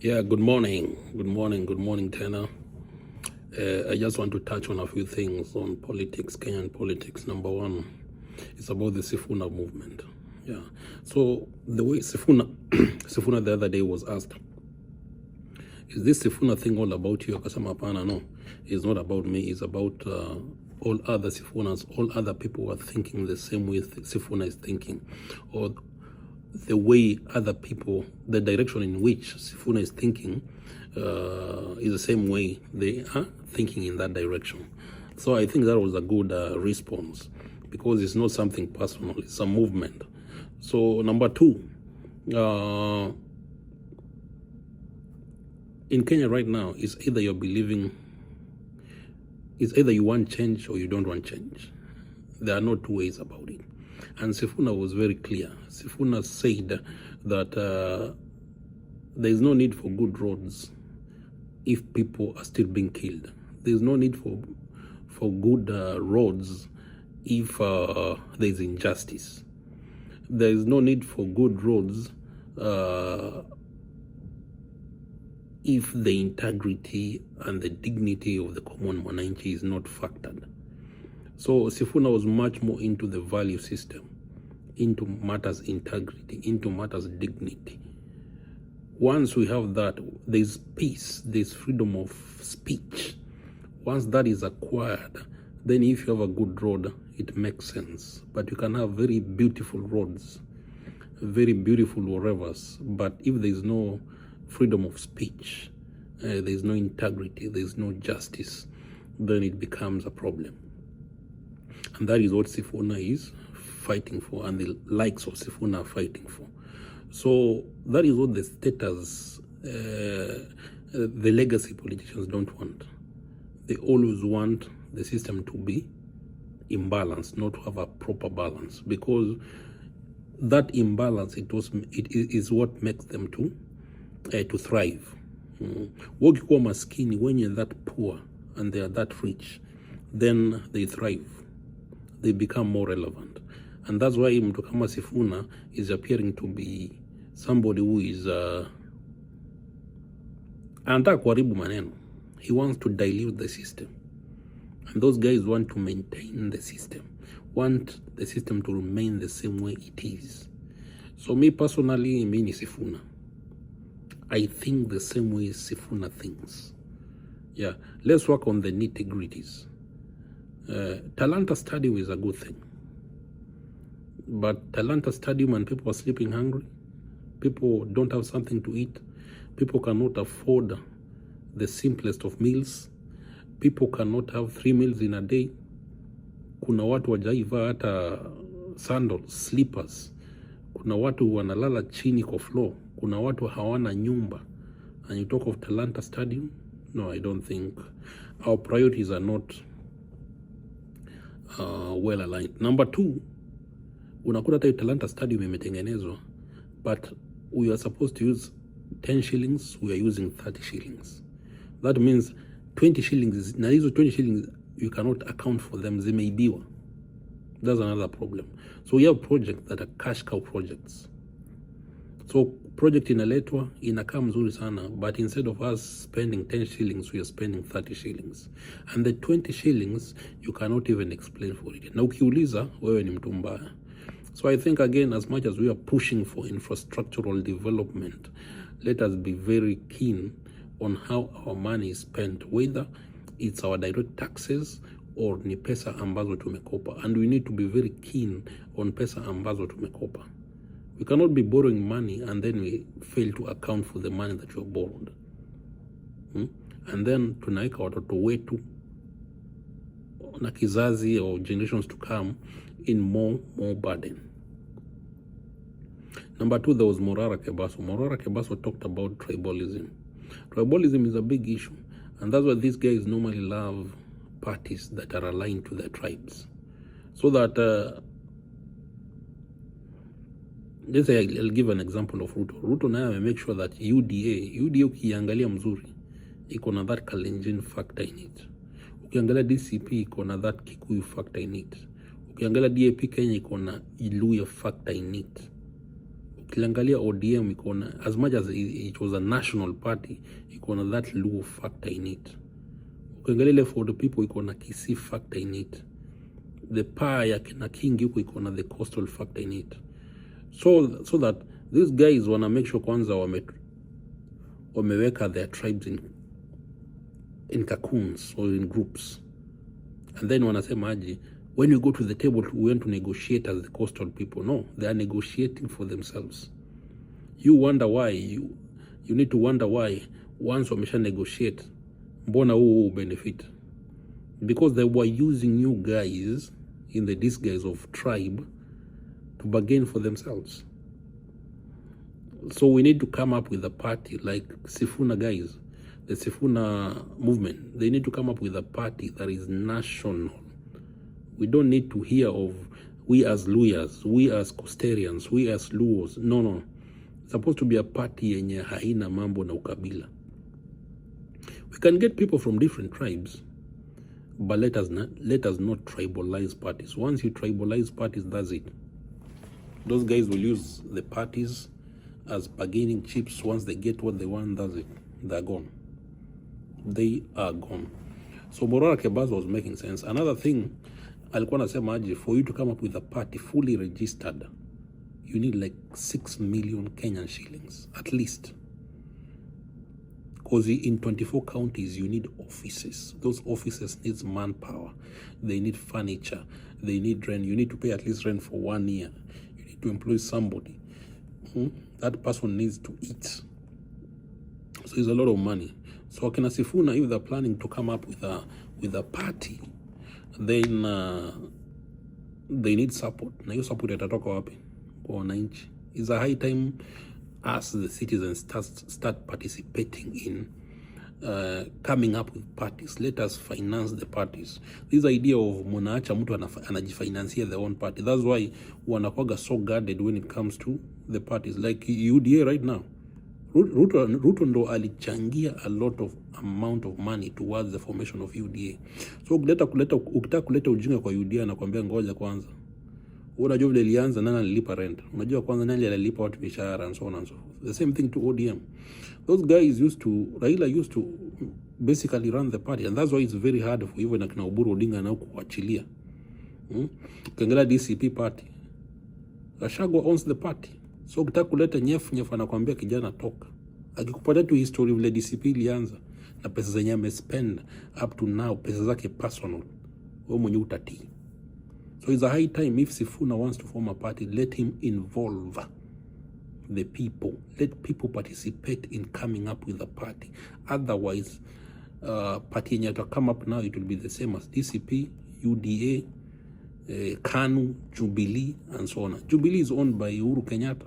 Yeah, good morning. Good morning. Good morning, Tana. I just want to touch on a few things on politics, Kenyan politics. Number one, it's about the Sifuna movement. Yeah. So the way Sifuna, Sifuna the other day was asked, is this Sifuna thing all about you? Akasema hapana, no. It's not about me. It's about all other Sifunas. All other people are thinking the same way Sifuna is thinking, or the way other people, the direction in which Sifuna is thinking is the same way they are thinking in that direction. So I think that was a good response, because it's not something personal, it's a movement. So number two, in Kenya right now, it's either you're believing, it's either you want change or you don't want change. There are no two ways about it. And Sifuna was very clear. Sifuna said that there is no need for good roads if people are still being killed. There is no need for good roads if there is injustice. There is no need for good roads if the integrity and the dignity of the common mwananchi is not factored. So Sifuna was much more into the value system, into matters integrity, into matters dignity. Once we have that, there's peace, there's freedom of speech. Once that is acquired, then if you have a good road, it makes sense. But you can have very beautiful roads, very beautiful rivers, but if there's no freedom of speech, there's no integrity, there's no justice, then it becomes a problem. And that is what Sifuna is fighting for, and the likes of Sifuna are fighting for. So that is what the status, the legacy politicians don't want. They always want the system to be imbalanced, not to have a proper balance, because that imbalance, it is what makes them to thrive. Wakikuwa maskini, when you're that poor and they are that rich, then they thrive. They become more relevant. And that's why mtu kama Sifuna is appearing to be somebody who is anataka kuharibu maneno. He wants to dilute the system. And those guys want to maintain the system, want the system to remain the same way it is. So me personally, me ni Sifuna. I think the same way Sifuna thinks. Yeah, let's work on the nitty-gritties. Talanta Stadium is a good thing, but Talanta Stadium and people are sleeping hungry, people don't have something to eat, people cannot afford the simplest of meals, people cannot have 3 meals in a day. Kuna watu wajaiva hata sandals, slippers, kuna watu wanalala chini kwa floor, kuna watu hawana nyumba. And you talk of Talanta Stadium? No, I don't think. Our priorities are not well aligned. Number two, unakuta hata Talanta Stadium imetengenezwa, but we are supposed to use 10 shillings, we are using 30 shillings. That means 20 shillings, na hizo 20 shillings you cannot account for them, zimeibiwa. That's another problem. So we have projects that are cash cow projects. So project inaletwa, inakaa mzuri sana, but instead of us spending 10 shillings, we are spending 30 shillings. And the 20 shillings, you cannot even explain for it. Na ukiuliza, wewe ni mtu mbaya. So I think, again, as much as we are pushing for infrastructural development, let us be very keen on how our money is spent, whether it's our direct taxes or ni pesa ambazo tumekopa. And we need to be very keen on pesa ambazo tumekopa. We cannot be borrowing money and then we fail to account for the money that you have borrowed. And then tunaika watoto wetu na kizazi or generations to come in more burden. Number two, there was Morara Kebaso. Morara Kebaso talked about tribalism. Tribalism is a big issue, and that's why these guys normally love parties that are aligned to their tribes. So that let's say I'll give an example of Ruto. Ruto naye make sure that UDA ukiangalia mzuri iko na that Kalenjin factor in it. Ukiangalia DCP iko na that Kikuyu factor in it. Ukiangalia DAP Kenya iko na Iluya factor in it. Ukiangalia ODM iko na, as much as it was a national party, iko na that Luo factor in it. Ukiangalia for the people iko na Kisii factor in it. The power ya kina Kingi huko iko na the coastal factor in it. So that these guys wanna make sure kwanza wameweka their tribes in cocoons or in groups, and then wanasema aje, when you go to the table we want to negotiate as the coastal people. No, they are negotiating for themselves. You wonder why, you need to wonder why once wamesha negotiate, mbona huu benefit? Because they were using you guys in the disguise of tribe to bargain for themselves. So we need to come up with a party like Sifuna guys, the Sifuna movement. They need to come up with a party that is national. We don't need to hear of we as Luyas, we as Coastarians, we as Luos. No. It's supposed to be a party yenye haina mambo na ukabila. We can get people from different tribes, but let us not tribalize parties. Once you tribalize parties, that's it. Those guys will use the parties as bargaining chips. Once they get what they want, that's it. They're gone. They are gone. So Morara Kebaz was making sense. Another thing, alikuwa nasema aje, for you to come up with a party fully registered, you need like 6 million Kenyan shillings, at least. Because in 24 counties, you need offices. Those offices need manpower. They need furniture. They need rent. You need to pay at least rent for 1 year. You need to employ somebody. That person needs to eat. So it's a lot of money. So Kina Sifuna, if they're planning to come up with a party, then they need support. Na hiyo support yatatoka wapi? Kwa wananchi. It's a high time us the citizens start participating in coming up with parties. Let us finance the parties. This idea of munaacha mtu anajifinancia their own party. That's why wanakwaga so guarded when it comes to the parties. Like UDA right now, Ruto ndo alichangia a lot of amount of money towards the formation of UDA. So ukitaka kuleta ujinga kwa UDA na kuambia ngoja kwanza. Unajua vile ilianza, nani alilipa rent? Unajua kwanza nani alilipa watu mishahara and so on and so forth. The same thing to ODM. Those guys Raila used to basically run the party, and that's why it's very hard for even akina Oburu Odinga na kuachilia. Ukiangalia DCP party, Gachagua owns the party. So ukitaka kuleta nyef anakuambia kijana toka. Akikupatia tu history vile DCP ilianza na pesa zenye amespend up to now, pesa zake personal, wewe mwenye utatii. So it's a high time, if Sifuna wants to form a party, let him involve the people. Let people participate in coming up with a party. Otherwise, party yenye to come up now, it will be the same as DCP, UDA, KANU, Jubilee, and so on. Jubilee is owned by Uhuru Kenyatta.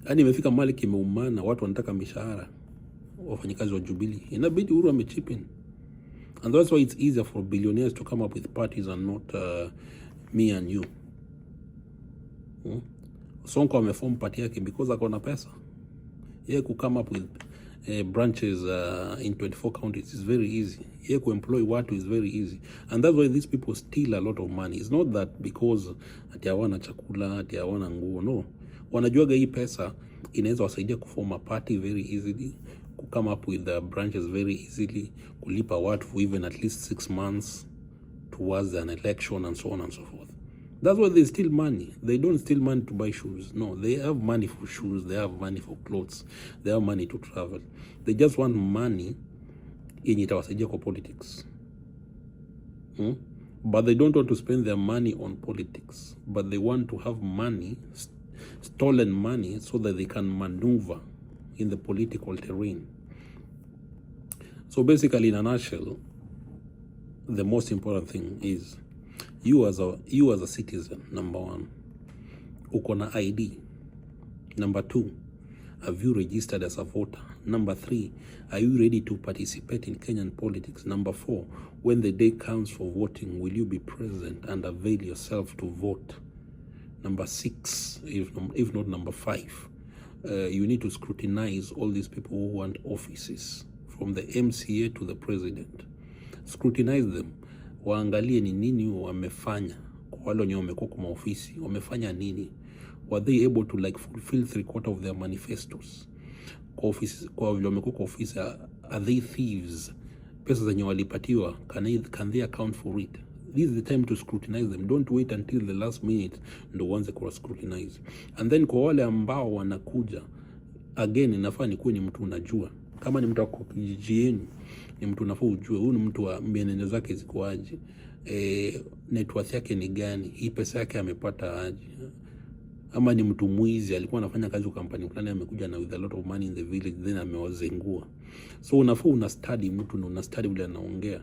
Yani imefika mali kimeumana, watu wanataka mishahara wafanyikazi wa Jubilee. Inabidi Uhuru amechip in. And that's why it's easier for billionaires to come up with parties and not me and you. Sonko ameform party yake because akona pesa. Yeye ku come up with branches in 24 counties is very easy. Yeye ku employ watu is very easy. And that's why these people steal a lot of money. It's not that because ati hawana chakula, ati hawana nguo. No. Wanajuaga hii pesa inaweza wasaidia kuform a party very easily, ku come up with the branches very easily, kulipa watu for even at least 6 months towards an election and so on and so forth. That's why they steal money. They don't steal money to buy shoes. No, they have money for shoes. They have money for clothes. They have money to travel. They just want money yenye itawasaidia kwa politics. But they don't want to spend their money on politics. But they want to have money, stolen money, so that they can maneuver in the political terrain. So basically, in a nutshell, the most important thing is you as a citizen, number one, uko na ID. Number two, have you registered as a voter? Number three, are you ready to participate in Kenyan politics? Number four, when the day comes for voting, will you be present and avail yourself to vote? Number six, if not number five, you need to scrutinize all these people who want offices, from the MCA to the president. Scrutinize them. Waangalie ni nini wamefanya. Kwa wale wenye wamekuwa kwa maofisi, wamefanya nini? Were they able to like fulfill 3/4 of their manifestos? Kwa vile wamekuwa kwa ofisi, are they thieves? Pesa zenye walipatiwa, can they account for it? This is the time to scrutinize them. Don't wait until the last minute ndo uanze kuwa scrutinize. And then kwa wale ambao wanakuja, again inafaa ni kuwe ni mtu unajua. Kama ni mtu wa kijiji yenu, ni mtu unafaa ujue huyu ni mtu wa mienendo zake ziko aje, net worth yake ni gani, hii pesa yake amepata aje. Ama ni mtu mwizi, alikuwa anafanya kazi kwa kampani fulani, amekuja na with a lot of money in the village, then amewazengua. So unafaa una study mtu na una study vile anaongea.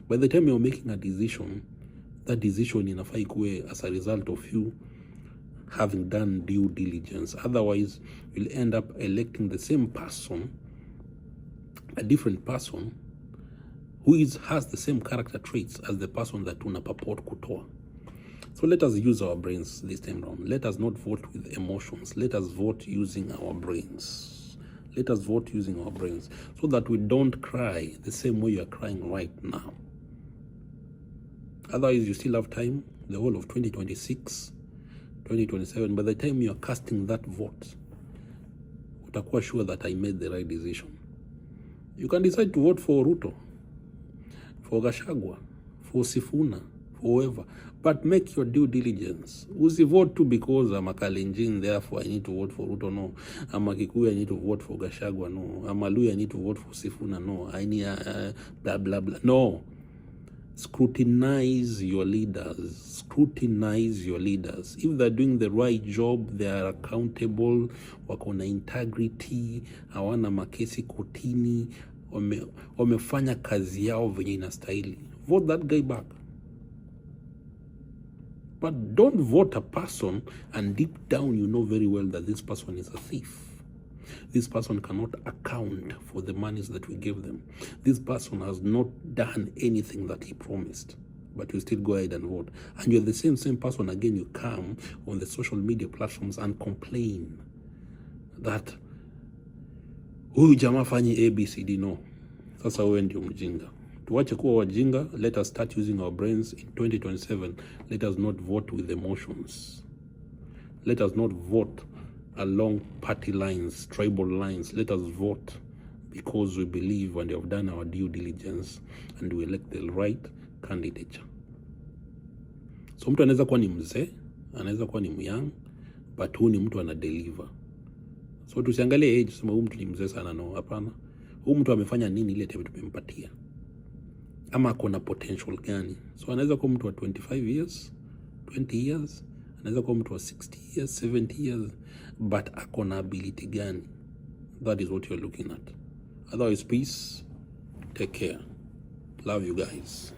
By the time you're making a decision, that decision inafaa ikuwe as a result of you having done due diligence. Otherwise, you'll end up electing the same person, a different person, who has the same character traits as the person that unapaport kutoa. So let us use our brains this time around. Let us not vote with emotions. Let us vote using our brains. Let us vote using our brains so that we don't cry the same way you are crying right now. Otherwise, you still have time, the whole of 2026, 2027. By the time you are casting that vote, utakuwa sure that I made the right decision. You can decide to vote for Ruto, for Gachagua, for Sifuna, for whoever, but make your due diligence. Usi vote too because I'm a Kalenjin, therefore I need to vote for Ruto. No. I'm a Kikuyu, I need to vote for Gachagua. No. I'm a Luya, I need to vote for Sifuna. No. I need blah blah blah. No. Scrutinize your leaders. Scrutinize your leaders. If they're doing the right job, they are accountable, wako na integrity, hawana makesi kotini, wamefanya kazi yao venye inastahili, vote that guy back. But don't vote a person and deep down you know very well that this person is a thief. This person cannot account for the monies that we gave them. This person has not done anything that he promised, but you still go ahead and vote. And you're the same person again, you come on the social media platforms and complain that huyu jamaa fanyi ABCD. No. Sasa wewe ndio mjinga. Tuache kuwa wajinga. Let us start using our brains in 2027. Let us not vote with emotions. Let us not vote along party lines, tribal lines. Let us vote because we believe and we have done our due diligence and we elect the right candidate. So mtu anaweza kuwa ni mzee, anaweza kuwa ni myang, but huyu ni mtu ana deliver. So tusiangalie age, sema huyu mtu ni mzee sana. No, hapana. Huyu mtu amefanya nini ile time tumempatia? Ama akona potential gani? So anaweza kuwa mtu wa 25 years, 20 years, anaweza kuwa mtu wa 60 years, 70 years, but akona ability gani? That is what you're looking at. Otherwise, peace, take care. Love you guys.